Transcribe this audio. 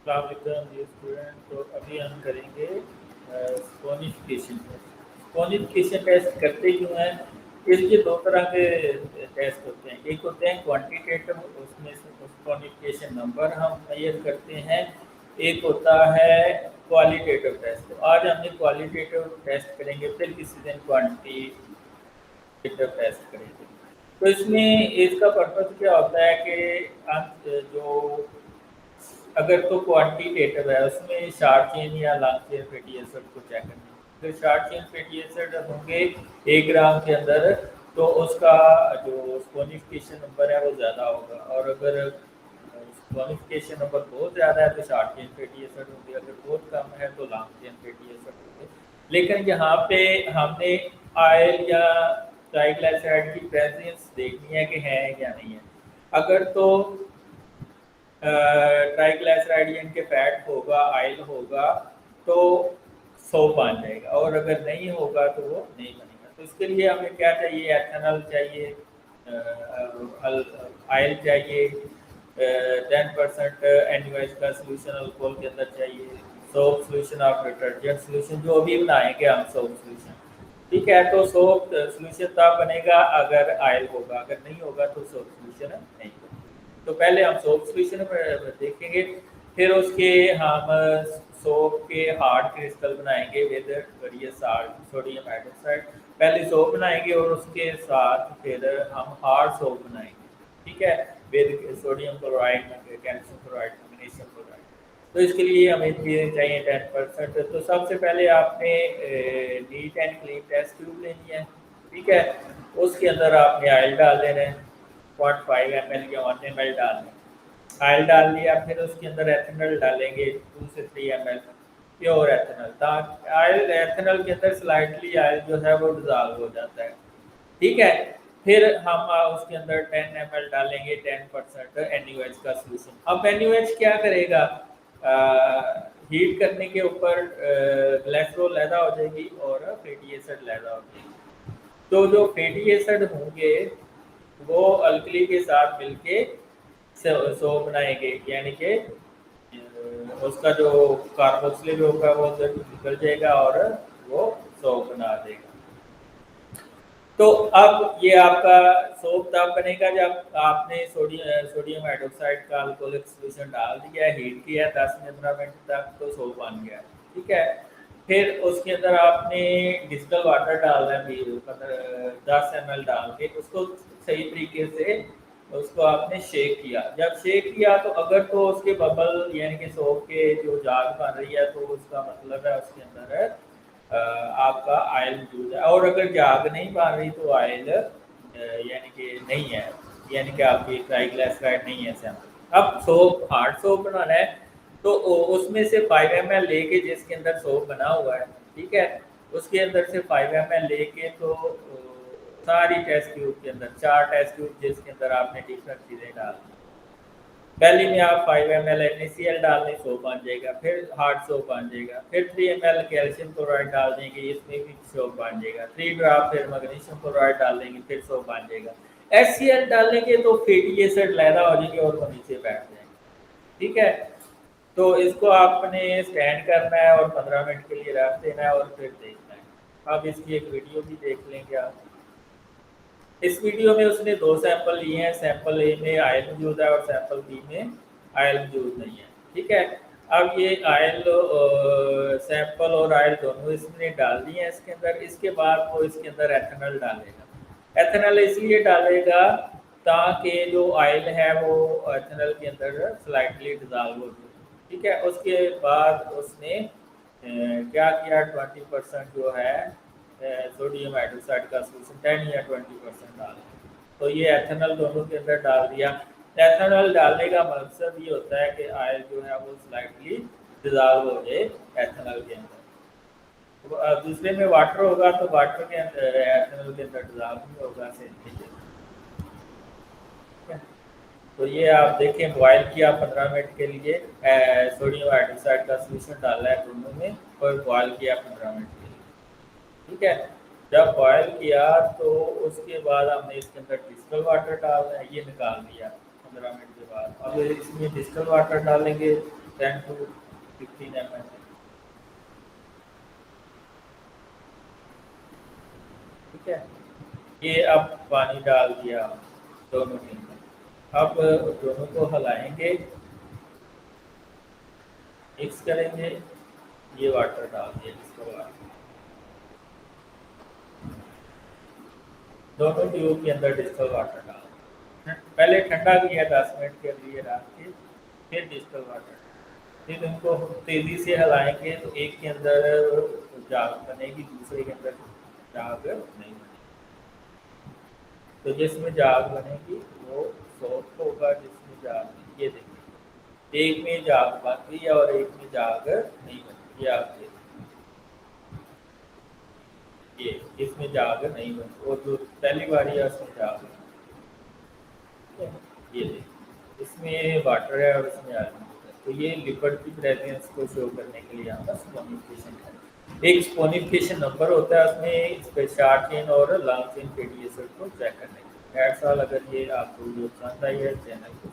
अस्सलाम वालेकुम dear student. तो अभी हम करेंगे स्पोनिफिकेशन टेस्ट। स्पोनिफिकेशन टेस्ट करते क्यों हैं? इसके दो तरह के टेस्ट होते हैं। एक होते हैं क्वांटिटेटिव, उसमें से स्पोनिफिकेशन नंबर हम मेजर करते हैं। एक होता है क्वालिटेटिव टेस्ट। तो आज हमने क्वालिटेटिव टेस्ट करेंगे, फिर किसी दिन क्वांटिटेटिव टेस्ट करेंगे। तो इसमें इसका पर्पज़ क्या होता है कि आप जो अगर तो क्वांटिटेटिव है उसमें शार्ट चेन या लॉन्ग चेन फैटी एसिड को चेक करना है। अगर शार्ट चेन फैटी एसिड होंगे 1 ग्राम के अंदर तो उसका जो स्पोनिफिकेशन नंबर है वो ज़्यादा होगा, और अगर स्पोनिफिकेशन नंबर बहुत ज़्यादा है तो शार्ट चेन फैटी एसिड होंगे, अगर बहुत कम है तो लॉन्ग चेन फैटी एसिड होंगे। लेकिन यहाँ पे हमने ऑयल या ट्राइग्लिसराइड की प्रेजेंस देखनी है कि है या नहीं है। अगर तो ट्राइग्लिसराइड यानी कि फैट होगा, ऑयल होगा, तो 100 बन जाएगा, और अगर नहीं होगा तो वो नहीं बनेगा। तो इसके लिए हमें क्या चाहिए? एथेनॉल चाहिए, ऑयल चाहिए, 10% NaOH का सोल्यूशन अल्कोहल के अंदर चाहिए, soap solution of detergent solution जो अभी बनाएंगे हम सोप सोल्यूशन। ठीक है, तो सोप सोल्यूशन तब बनेगा अगर ऑयल होगा, अगर नहीं होगा तो सोप सोल्यूशन नहीं होगा। तो पहले हम सोप सोल्यूशन देखेंगे, फिर उसके हम सोप के हार्ड क्रिस्टल बनाएंगे with various salt, sodium hydroxide. पहले सोप बनाएंगे और उसके साथ फिर हम हार्ड सोप बनाएंगे, ठीक है, with sodium chloride, calcium chloride, magnesium chloride. तो इसके लिए हमें चीज़ें चाहिए 10%। तो सबसे पहले आपने neat and clean test tube लेनी है, ठीक है। उसके अंदर आपने ऑयल डाल देना है, 0.5 ml या 1 ml डालना है। ऑयल डाल दिया, फिर उसके अंदर एथेनॉल डालेंगे 2 से 3 ml प्योर एथेनॉल। ताकि ऑयल एथेनॉल के अंदर स्लाइटली ऑयल जो है वो डिजॉल्व हो जाता है, ठीक है। फिर हम उसके अंदर 10 ml डालेंगे 10% NaOH का सोल्यूशन। अब NaOH क्या करेगा? हीट करने के ऊपर ग्लाइसरॉल पैदा हो जाएगी और फैटी एसिड पैदा हो जाएगी। तो जो फैटी एसिड होंगे वो अल्कली के साथ मिलके सोप बनाएंगे, यानी कि उसका जो कार्बोक्सिलिक होगा वो निकल जाएगा और वो सोप बना देगा। तो अब ये आपका सोप तब बनेगा जब आपने सोडियम हाइड्रोक्साइड का अल्कोहलिक सॉल्यूशन डाल दिया है, हीट किया है 10 से 15 मिनट तक, तो सोप बन गया, ठीक है। फिर उसके अंदर आपने डिस्टिल वाटर डालना है, 10 ml डाल के उसको सही तरीके से उसको आपने शेक किया। जब शेक किया तो अगर तो उसके बबल यानी कि सोप के जो जाग बन रही है तो उसका मतलब है उसके अंदर आपका ऑयल मौजूद है, और अगर जाग नहीं बन रही तो ऑयल यानी कि नहीं है, यानी कि आपकी ट्राइग्लिसराइड नहीं है सैंपल। अब सोप हार्ड सोप बनाना है तो उसमें से 5 ml लेके, जिसके अंदर सोप बना हुआ है, ठीक है, उसके अंदर से 5 ml लेके तो सारी टेस्ट ट्यूब के अंदर 4 टेस्ट ट्यूब जिसके अंदर आपने डिफरेंट चीज़ें डालनी। पहले में आप 5 ml NaCl डाल दें, सोप बन जाएगा, फिर हार्ड सोप बन जाएगा, फिर 3 ml कैल्शियम क्लोराइड डाल देंगे, इसमें भी सोप बन जाएगा, 3 ड्रॉप फिर मैग्नीशियम क्लोराइड डाल देंगे, फिर सोप बन जाएगा। HCl डालेंगे तो फैटी एसिड पैदा हो जाएंगे और वो नीचे बैठ जाएंगे, ठीक है। तो इसको आपने स्टैंड करना है और 15 मिनट के लिए रख देना है और फिर देखना है। अब इसकी एक वीडियो भी देख लेंगे आप। इस वीडियो में उसने 2 सैंपल लिए हैं, सैंपल ए में ऑयल मौजूद है और सैंपल बी में ऑयल मौजूद नहीं है, ठीक है। अब ये ऑयल सैंपल और ऑयल दोनों इसने डाल दिए हैं इसके अंदर। इसके बाद वो इसके अंदर एथेनॉल डालेगा। एथेनॉल इसलिए डालेगा ताकि जो ऑयल है वो एथेनॉल के अंदर स्लाइटली डिजॉल्व हो जाए, ठीक है। उसके बाद उसने क्या किया, 20% जो है सोडियम हाइड्रोक्साइड का सोल्यूशन 10 या 20% डाल, तो ये एथेनॉल दोनों के अंदर डाल दिया। एथेनॉल डालने का मकसद ये होता है कि ऑयल जो है वो स्लाइटली डिजॉल्व हो जाए एथेनॉल के अंदर। तो दूसरे में वाटर होगा तो वाटर के अंदर एथेनॉल के अंदर डिजॉल्व नहीं होगा, तो ये आप देखें, बॉयल किया 15 मिनट के लिए, सोडियम हाइड्रोक्साइड का सोल्यूशन डाला है दोनों में और बॉयल किया 15 मिनट के लिए, ठीक है। जब बॉयल किया तो उसके बाद हमने इसके अंदर डिस्टिल वाटर डालना है, ये निकाल दिया 15 मिनट के बाद। अब इसमें डिस्टिल वाटर डालेंगे 10 to 15 ml। ठीक है, ये अब पानी डाल दिया दोनों के अंदर। अब दोनों को हिलाएंगे, मिक्स करेंगे, ये वाटर डाल दिया इसको दोनों ट्यूब के अंदर डिस्टल वाटर डाल, पहले ठंडा किया 10 मिनट के लिए रख के, फिर डिस्टल वाटर, फिर इनको तेज़ी से हिलाएंगे तो एक के अंदर जाग बनेगी, दूसरे के अंदर जाग नहीं बनेगी। तो जिसमें जाग बनेगी वो सॉफ्ट होगा, जिसमें जाग, ये देखिए एक में जाग बन गई है और एक में जाग नहीं बनी, ये आप देखिए, ये इसमें जाग नहीं बनी, और जो पहली बार है उसमें जाग बनी। ये देखिए इसमें वाटर है और इसमें आयरन है, तो ये लिक्विड की प्रेजेंस को शो करने के लिए हमारा स्पोनिफिकेशन है। एक स्पोनिफिकेशन नंबर होता है, उसमें शार्ट चेन और लॉन्ग चेन फैटी एसिड को चेक करने के लिए। अगर ये आपको वीडियो पसंद आई है चैनल को